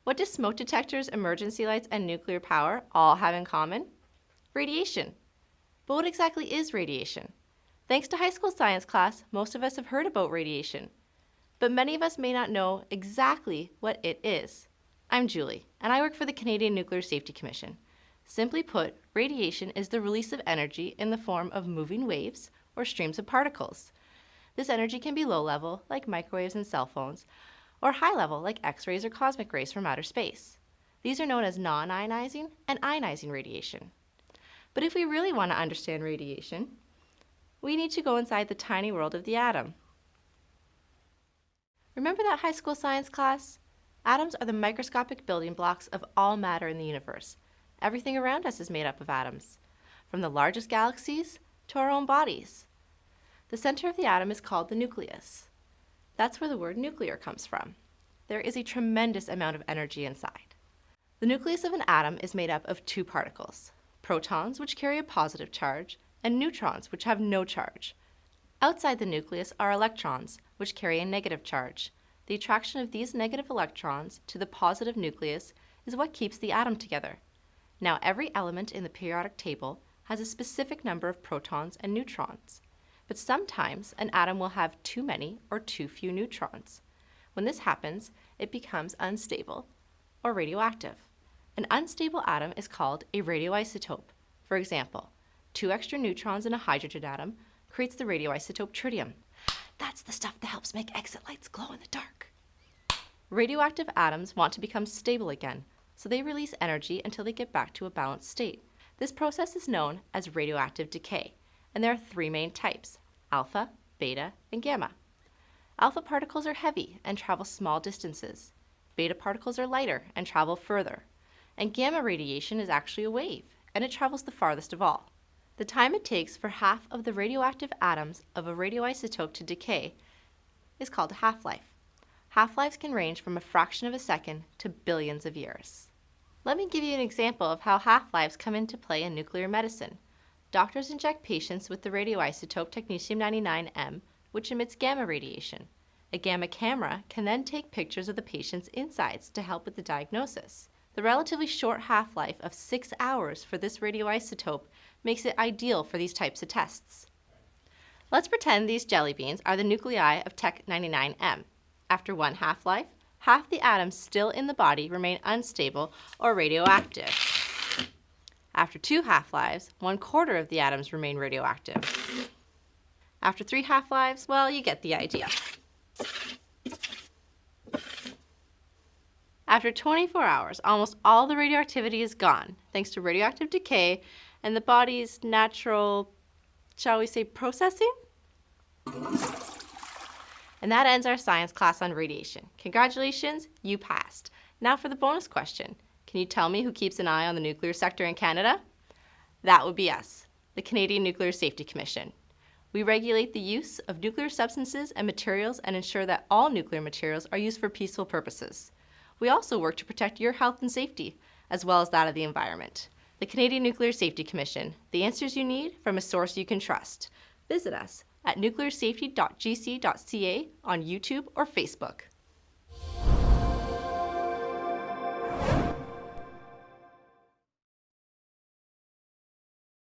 What do smoke detectors, emergency lights, and nuclear power all have in common? Radiation. But what exactly is radiation? Thanks to high school science class, most of us have heard about radiation. But many of us may not know exactly what it is. I'm Julie, and I work for the Canadian Nuclear Safety Commission. Simply put, radiation is the release of energy in the form of moving waves or streams of particles. This energy can be low level, like microwaves and cell phones, or high level, like X-rays or cosmic rays from outer space. These are known as non-ionizing and ionizing radiation. But if we really want to understand radiation, we need to go inside the tiny world of the atom. Remember that high school science class? Atoms are the microscopic building blocks of all matter in the universe. Everything around us is made up of atoms, from the largest galaxies to our own bodies. The center of the atom is called the nucleus. That's where the word nuclear comes from. There is a tremendous amount of energy inside. The nucleus of an atom is made up of two particles, protons, which carry a positive charge, and neutrons, which have no charge. Outside the nucleus are electrons, which carry a negative charge. The attraction of these negative electrons to the positive nucleus is what keeps the atom together. Now, every element in the periodic table has a specific number of protons and neutrons. But sometimes an atom will have too many or too few neutrons. When this happens, it becomes unstable or radioactive. An unstable atom is called a radioisotope. For example, 2 extra neutrons in a hydrogen atom creates the radioisotope tritium. That's the stuff that helps make exit lights glow in the dark. Radioactive atoms want to become stable again, so they release energy until they get back to a balanced state. This process is known as radioactive decay, and there are 3 main types: alpha, beta, and gamma. Alpha particles are heavy and travel small distances. Beta particles are lighter and travel further. And gamma radiation is actually a wave, and it travels the farthest of all. The time it takes for half of the radioactive atoms of a radioisotope to decay is called a half-life. Half-lives can range from a fraction of a second to billions of years. Let me give you an example of how half-lives come into play in nuclear medicine. Doctors inject patients with the radioisotope technetium-99m, which emits gamma radiation. A gamma camera can then take pictures of the patient's insides to help with the diagnosis. The relatively short half-life of 6 hours for this radioisotope makes it ideal for these types of tests. Let's pretend these jelly beans are the nuclei of Tech-99m. After 1 half-life, half the atoms still in the body remain unstable or radioactive. After 2 half-lives, 1/4 of the atoms remain radioactive. After 3 half-lives, well, you get the idea. After 24 hours, almost all the radioactivity is gone, thanks to radioactive decay and the body's natural, shall we say, processing? And that ends our science class on radiation. Congratulations, you passed. Now for the bonus question. Can you tell me who keeps an eye on the nuclear sector in Canada? That would be us, the Canadian Nuclear Safety Commission. We regulate the use of nuclear substances and materials and ensure that all nuclear materials are used for peaceful purposes. We also work to protect your health and safety, as well as that of the environment. The Canadian Nuclear Safety Commission, the answers you need from a source you can trust. Visit us at nuclearsafety.gc.ca on YouTube or Facebook.